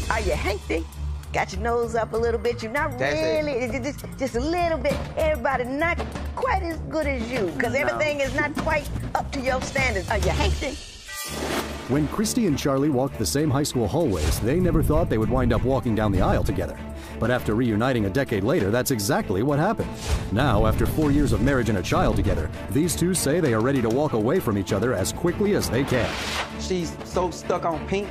Are you hankty? Got your nose up a little bit. You're not really, just a little bit. Everybody not quite as good as you, because everything is not quite up to your standards. Are you hankty? When Christy and Charlie walked the same high school hallways, they never thought they would wind up walking down the aisle together. But after reuniting a decade later, that's exactly what happened. Now, after 4 years of marriage and a child together, these two say they are ready to walk away from each other as quickly as they can. She's so stuck on pink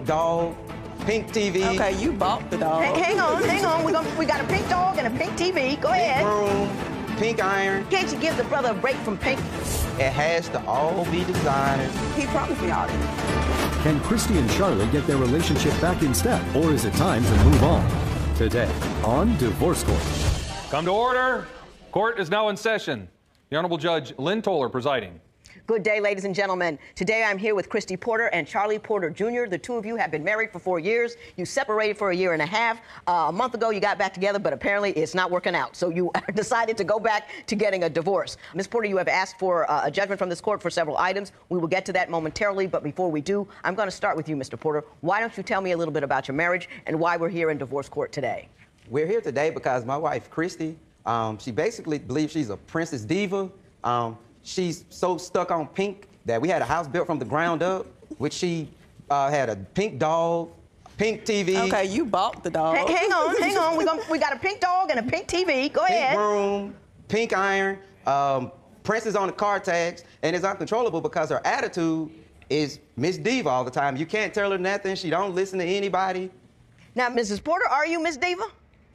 dog, pink TV. Okay, you bought the dog. Hang on. We got a pink dog and a pink TV. Go ahead. Pink room, pink iron. Can't you give the brother a break from pink? It has to all be designers. He promised me all this. Can Christy and Charlie get their relationship back in step, or is it time to move on? Today on Divorce Court. Come to order. Court is now in session. The Honorable Judge Lynn Toler presiding. Good day, ladies and gentlemen. Today I'm here with Christy Porter and Charlie Porter Jr. The two of you have been married for 4 years. You separated for a year and a half. A month ago you got back together, but apparently it's not working out. So you decided to go back to getting a divorce. Ms. Porter, you have asked for a judgment from this court for several items. We will get to that momentarily, but before we do, I'm going to start with you, Mr. Porter. Why don't you tell me a little bit about your marriage and why we're here in divorce court today? We're here today because my wife, Christy, she basically believes she's a princess diva. She's so stuck on pink that we had a house built from the ground up, which she had a pink dog, pink TV. Okay, you bought the dog. Hang on. We got a pink dog and a pink TV. Go ahead. Pink room, pink iron, princess on the car tags, and it's uncontrollable because her attitude is Miss Diva all the time. You can't tell her nothing. She don't listen to anybody. Now, Mrs. Porter, are you Miss Diva?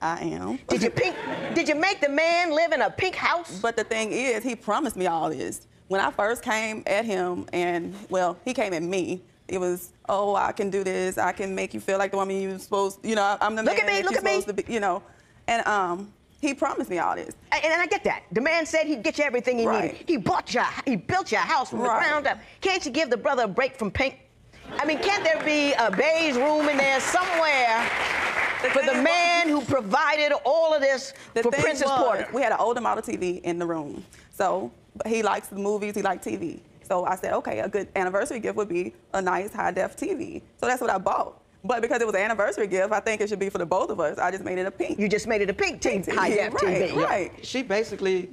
I am. Did you make the man live in a pink house? But the thing is, he promised me all this. When I first came at him, and, well, he came at me, it was, oh, I can do this. I can make you feel like the woman you're supposed to, I'm the man that you're supposed to be, And he promised me all this. And I get that. The man said he'd get you everything he needed. He built your house from the ground up. Can't you give the brother a break from pink? I mean, can't there be a beige room in there somewhere for the man who provided all of this for Princess Porter? We had an older model TV in the room. So he likes the movies, he likes TV. So I said, okay, a good anniversary gift would be a nice high-def TV. So that's what I bought. But because it was an anniversary gift, I think it should be for the both of us. I just made it a pink. You just made it a pink high-def TV. Right. She basically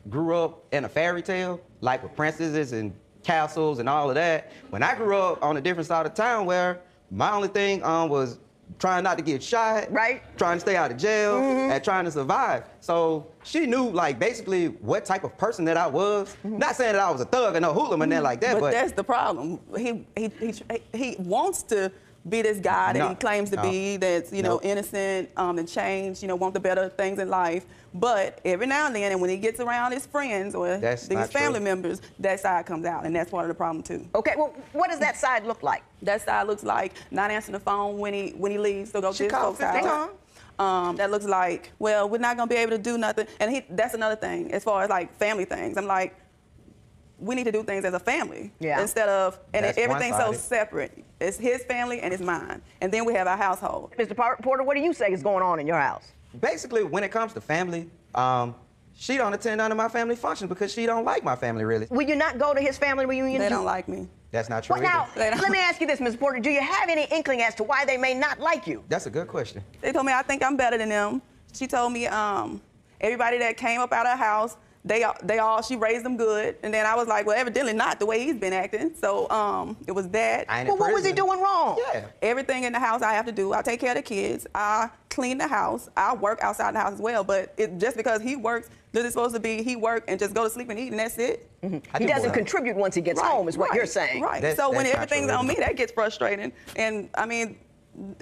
grew up in a fairy tale, like with princesses and castles and all of that. When I grew up on a different side of town where my only thing was trying not to get shot, trying to stay out of jail, and trying to survive. So she knew, like, basically what type of person that I was. Not saying that I was a thug or no hooligan or nothing like that, but that's the problem. He wants to be this guy that he claims to be, that's, innocent, and change, want the better things in life. But every now and then, and when he gets around his friends or these family members, that side comes out, and that's part of the problem too. Okay, well, what does that side look like? That side looks like not answering the phone when he leaves to go to his folks' house. That looks like, well, we're not gonna be able to do nothing. And that's another thing, as far as like family things. I'm like, we need to do things as a family instead of, and everything's so separate. It's his family and it's mine. And then we have our household. Mr. Porter, what do you say is going on in your house? Basically, when it comes to family, she don't attend none of my family functions because she don't like my family, really. Will you not go to his family reunion? They don't like me. That's not true. Well, now, let me ask you this, Ms. Porter. Do you have any inkling as to why they may not like you? That's a good question. They told me I think I'm better than them. She told me everybody that came up out of her house, she raised them good. And then I was like, well, evidently not the way he's been acting. So it was that. Well, what was he doing wrong? Yeah. Everything in the house I have to do. I take care of the kids. I clean the house. I work outside the house as well. But just because he works, this is supposed to be he work and just go to sleep and eat and that's it. He doesn't contribute once he gets home is what you're saying. Right. So when everything's on me, that gets frustrating. And I mean,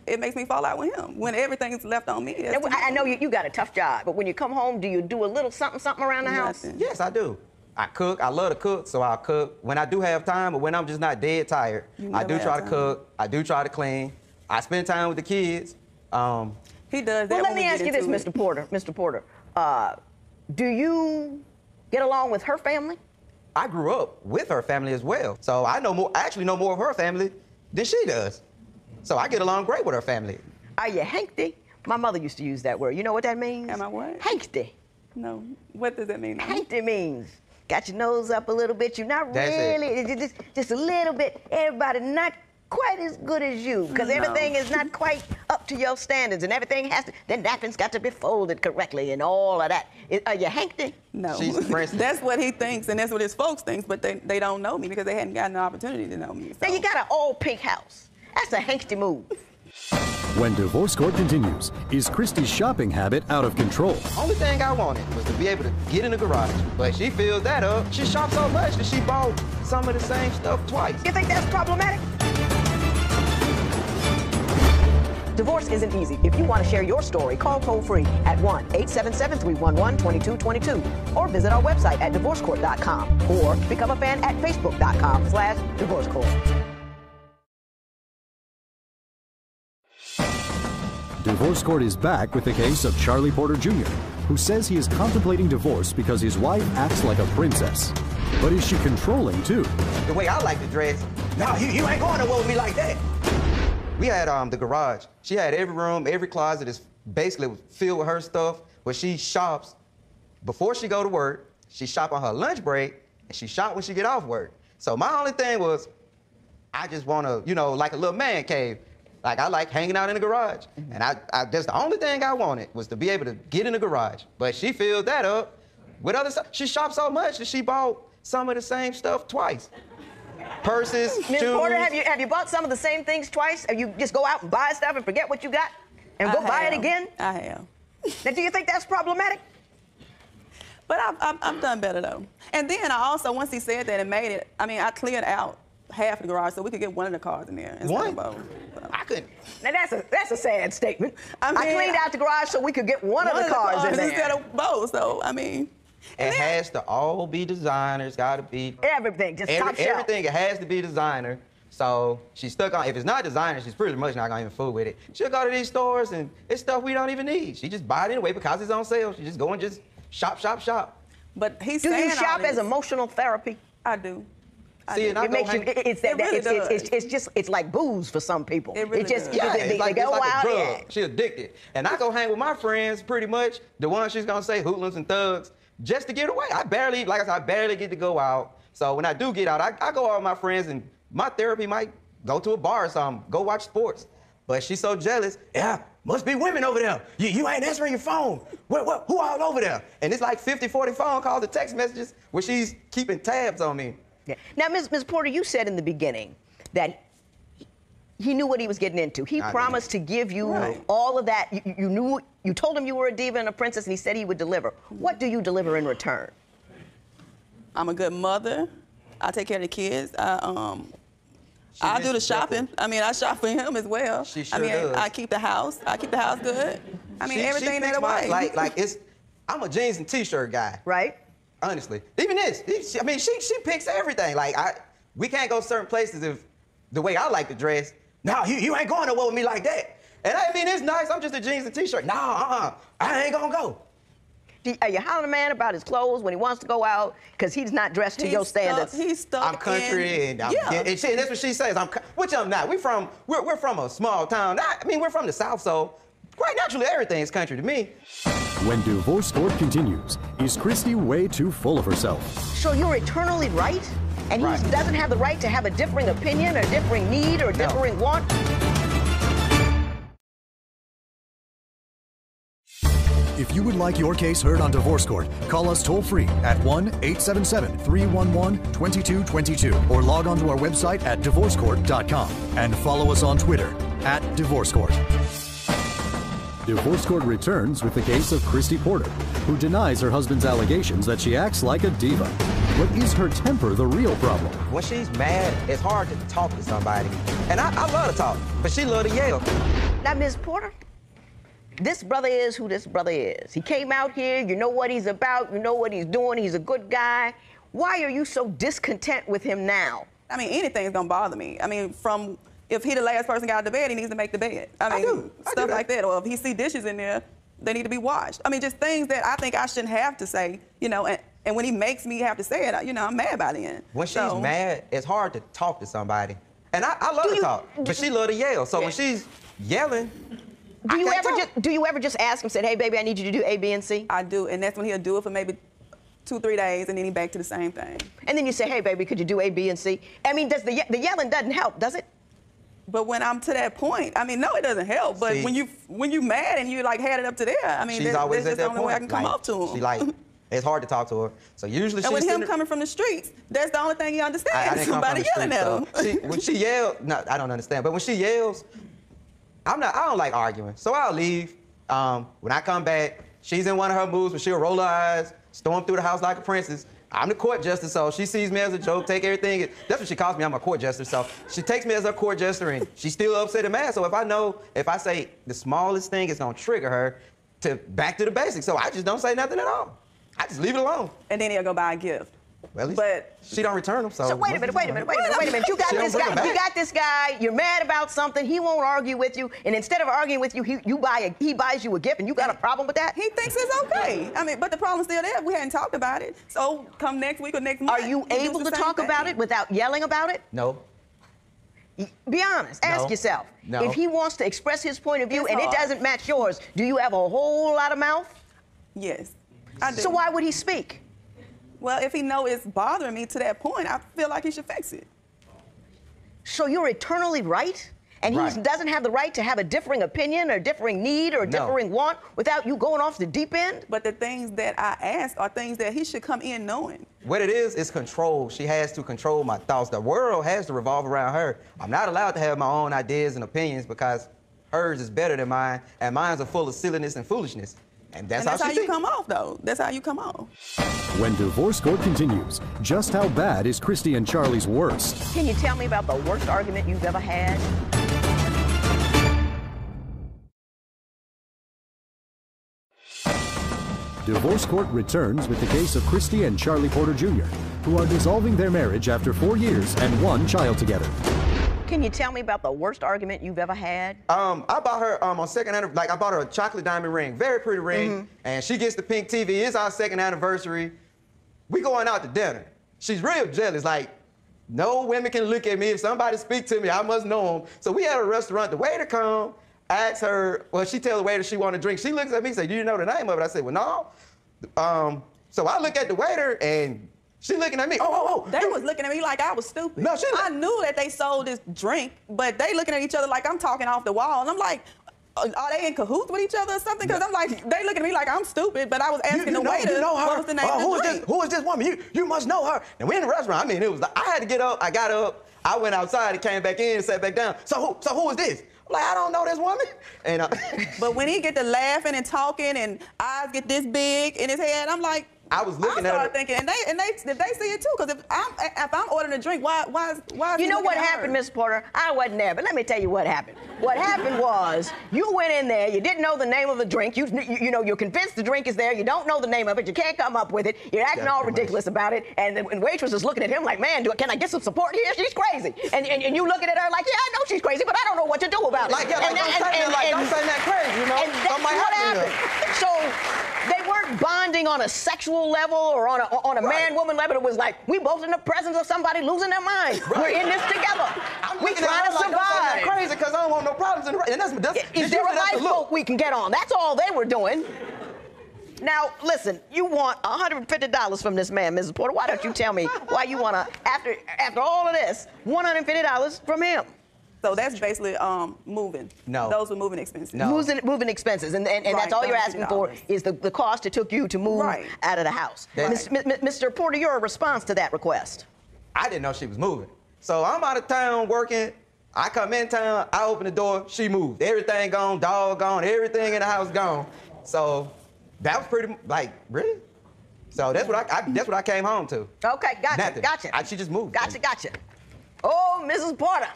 it makes me fall out with him. When everything's left on me. I know you got a tough job, but when you come home, do you do a little something around the house? Yes, I do. I cook. I love to cook, so I'll cook when I do have time, or when I'm just not dead tired. I do try to cook. I do try to clean. I spend time with the kids. He does that. Well, let me ask you this, Mr. Porter. Mr. Porter, do you get along with her family? I grew up with her family as well, so I actually know more of her family than she does. So I get along great with her family. Are you hankty? My mother used to use that word. You know what that means? Am I what? Hankty. No. What does that mean? Hankty means got your nose up a little bit. You're not really, just a little bit. Everybody not quite as good as you, because everything is not quite up to your standards, and everything has to, the napkins got to be folded correctly and all of that. Are you hanked? No. She's a princess. That's what he thinks, and that's what his folks think, but they don't know me because they hadn't gotten the opportunity to know me. So. Now, you got an all-pink house. That's a hankty move. When Divorce Court continues, is Christy's shopping habit out of control? Only thing I wanted was to be able to get in the garage. But she filled that up. She shopped so much that she bought some of the same stuff twice. You think that's problematic? Divorce isn't easy. If you want to share your story, call toll-free at 1-877-311-2222 or visit our website at divorcecourt.com or become a fan at facebook.com/divorcecourt. Divorce Court is back with the case of Charlie Porter Jr., who says he is contemplating divorce because his wife acts like a princess. But is she controlling, too? The way I like to dress, no, you ain't going nowhere with me like that. We had the garage. She had every room, every closet is basically filled with her stuff, where she shops before she go to work, she shop on her lunch break, and she shop when she get off work. So my only thing was, I just want to, you know, like a little man cave. Like, I like hanging out in the garage. And that's the only thing I wanted was to be able to get in the garage. But she filled that up with other stuff. She shopped so much that she bought some of the same stuff twice. Purses, Ms. shoes. Porter, have you bought some of the same things twice? Or you just go out and buy stuff and forget what you got and go buy it again? I have. Now, do you think that's problematic? But I've done better, though. And then I also, once he said that and made it, I mean, I cleared out half the garage so we could get one of the cars in there. One? Both. So. I couldn't. Now, that's a sad statement. I mean, I cleaned out the garage so we could get one of the cars in there. Instead of both, so, I mean. It has to all be designer. It's got to be Everything, just top shelf. everything. It has to be designer. So she's stuck on. If it's not designer, she's pretty much not gonna even fool with it. She'll go to these stores and it's stuff we don't even need. She just buy it anyway because it's on sale. She just go and just shop, shop, shop. But he's Do saying you shop all this. as emotional therapy? I do. See, and I It makes you. It's like booze for some people. It really does. Yeah, they it's like go a out. drug. Yeah. She addicted. And I go hang with my friends pretty much, the ones she's gonna say hoodlums and thugs, just to get away. I barely get to go out. So when I do get out, I go out with my friends and my therapy might go to a bar or something, go watch sports. But she's so jealous. Yeah, must be women over there. You ain't answering your phone. Who all over there? And it's like 50, 40 phone calls and text messages where she's keeping tabs on me. Yeah. Now, Ms. Porter, you said in the beginning that he knew what he was getting into. He promised to give you all of that. You told him you were a diva and a princess, and he said he would deliver. What do you deliver in return? I'm a good mother. I take care of the kids. I do the shopping. I mean, I shop for him as well. She sure I mean, does. I keep the house. I keep the house good. I mean, everything that way. Like I'm a jeans and t-shirt guy. Right? Honestly, even this. She picks everything. Like we can't go certain places if the way I like to dress. No, you ain't going nowhere with me like that. And I mean, it's nice. I'm just a jeans and t-shirt. No, I ain't gonna go. Are you hollering a man about his clothes when he wants to go out because he's not dressed to your standards? He's stuck. I'm country and that's what she says. Which I'm not. We're from a small town. We're from the South, so quite naturally everything's country to me. When Divorce Court continues, is Christy way too full of herself? So you're eternally right? And he doesn't have the right to have a differing opinion or differing need or differing want? If you would like your case heard on Divorce Court, call us toll-free at 1-877-311-2222 or log on to our website at divorcecourt.com and follow us on Twitter at Divorce Court. Divorce Court returns with the case of Christy Porter, who denies her husband's allegations that she acts like a diva. But is her temper the real problem? When she's mad, it's hard to talk to somebody. And I love to talk, but she love to yell. Now, Ms. Porter, this brother is who this brother is. He came out here, you know what he's about, you know what he's doing, he's a good guy. Why are you so discontent with him now? I mean, anything's gonna bother me. I mean, if he the last person got out of the bed, he needs to make the bed. I mean, stuff like that. Or if he see dishes in there, they need to be washed. I mean, just things that I think I shouldn't have to say, you know, and when he makes me have to say it, you know, I'm mad by the end. When she's mad, it's hard to talk to somebody. And I love to talk, but she love to yell. So when she's yelling, do you ever just ask him, say, hey, baby, I need you to do A, B, and C? I do, and that's when he'll do it for maybe 2-3 days, and then he back to the same thing. And then you say, hey, baby, could you do A, B, and C? I mean, the yelling doesn't help, does it? But when I'm to that point, I mean, no, it doesn't help. But See, when you mad and you like had it up to there, I mean, she's always that's at just the that only way I point. can come Like, up to him. She like, it's hard to talk to her. So usually and with she's him coming from the streets, that's the only thing he I understands. didn't come Somebody from the yelling streets, at him. so when she yells, no, I don't understand. But when she yells, I don't like arguing. So I'll leave. When I come back, she's in one of her moods where she'll roll her eyes, storm through the house like a princess. I'm the court jester, so she sees me as a joke, take everything. That's what she calls me, I'm a court jester. So she takes me as her court jester, and she's still upset and mad. So if I say the smallest thing is gonna trigger her to back to the basics. So I just don't say nothing at all. I just leave it alone. And then he'll go buy a gift. Well, at least But she don't return them, so. So wait a minute. You got She don't this bring them guy. You back. got this guy. You're mad about something. He won't argue with you, and instead of arguing with you, he buys you a gift, and you got a problem with that? he thinks it's okay. I mean, but the problem's still there. We hadn't talked about it. So come next week or next month. Are you we do able the to same talk about thing. it without yelling about it? No. Be honest. Ask No. yourself. No. If he wants to express his point of view It's and it hard. doesn't match yours, do you have a whole lot of mouth? Yes, I do. So why would he speak? Well, if he know it's bothering me to that point, I feel like he should fix it. So you're eternally right? And he Right. doesn't have the right to have a differing opinion or differing need or No. differing want without you going off the deep end? But the things that I ask are things that he should come in knowing. What it is control. She has to control my thoughts. The world has to revolve around her. I'm not allowed to have my own ideas and opinions because hers is better than mine, and mine's are full of silliness and foolishness. And that's And that's how she you thinks. come off, though. That's how you come off. When divorce court continues, just how bad is Christy and Charlie's worst? Can you tell me about the worst argument you've ever had? Divorce court returns with the case of Christy and Charlie Porter Jr., who are dissolving their marriage after 4 years and 1 child together. Can you tell me about the worst argument you've ever had? I bought her on second anniversary, like I bought her a chocolate diamond ring, very pretty ring, and she gets the pink TV. It's our second anniversary. We going out to dinner. She's real jealous, like no women can look at me. If somebody speak to me, I must know them. So we at a restaurant, the waiter come, asks her, well, she tell the waiter she want a drink. She looks at me and say, do you know the name of it? I said, well, no. So I look at the waiter and she looking at me, They was looking at me like I was stupid. No, I knew that they sold this drink, but they looking at each other like I'm talking off the wall. And I'm like, are they in cahoots with each other or something? Because I'm like, they looking at me like I'm stupid, but I was asking the waiter what was the name of the drink. Who is this woman? You must know her. And we in the restaurant. I mean, it was like, I had to get up. I got up. I went outside and came back in and sat back down. So who is this? I'm like, I don't know this woman. And But when he get to laughing and talking and eyes get this big in his head, I'm like, I was looking I at her. started thinking, and they if they see it too, because if I'm ordering a drink, why is You he know looking what at her? happened, Miss Porter? I wasn't there, but let me tell you what happened. What happened was you went in there, you didn't know the name of the drink. You know, you're convinced the drink is there. You don't know the name of it. You can't come up with it. You're acting all ridiculous about it. And the waitress is looking at him like, man, can I get some support here? She's crazy. And you looking at her like, yeah, I know she's crazy, but I don't know what to do about it. Like, yeah, don't say that crazy, you know? And that's Something what happened to happened. So they weren't bonding on a sexual level or on a man-woman level. It was like, we both in the presence of somebody losing their mind. Right. We're in this together. We trying to survive. Crazy because I don't want no problems in the and that's Is there a lifeboat we can get on? That's all they were doing. Now, listen, you want $150 from this man, Mrs. Porter. Why don't you tell me why you want to, after all of this, $150 from him? So that's basically moving. No. Those were moving expenses. No. Moving expenses, and that's Right, all you're asking for $150. is the cost it took you to move Right. out of the house. Right. Mr. Porter, you're a response to that request. I didn't know she was moving. So I'm out of town working. I come in town, I open the door, she moved. Everything gone, dog gone, everything in the house gone. So that was pretty, like, really? So that's what I came home to. Okay, Nothing. gotcha. She just moved. Gotcha. Oh, Mrs. Porter,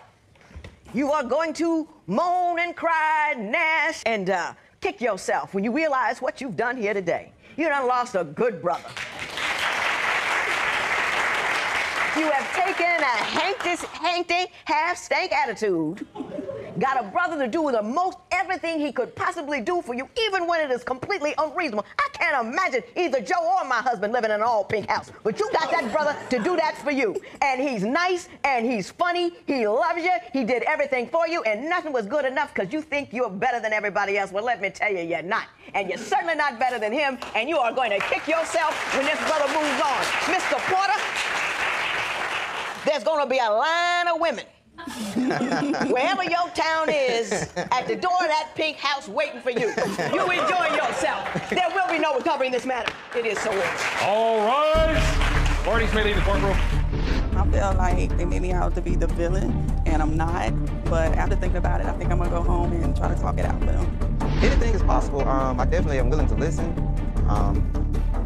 you are going to moan and cry, gnash, and kick yourself when you realize what you've done here today. You done lost a good brother. You have taken a hanky, half-stank attitude, got a brother to do the most everything he could possibly do for you, even when it is completely unreasonable. I can't imagine either Joe or my husband living in an all-pink house, but you got that brother to do that for you. And he's nice, and he's funny, he loves you, he did everything for you, and nothing was good enough because you think you're better than everybody else. Well, let me tell you, you're not. And you're certainly not better than him, and you are going to kick yourself when this brother moves on. Mr. Porter, there's going to be a line of women Wherever your town is, at the door of that pink house waiting for you. You enjoy yourself. There will be no recovering this matter. It is so ordered. All right. Parties may leave the courtroom. I feel like they made me out to be the villain, and I'm not. But after thinking about it, I think I'm gonna go home and try to talk it out with them. Anything is possible. I definitely am willing to listen.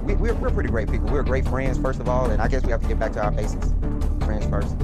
We're pretty great people. We're great friends, first of all, and I guess we have to get back to our basics. Friends first.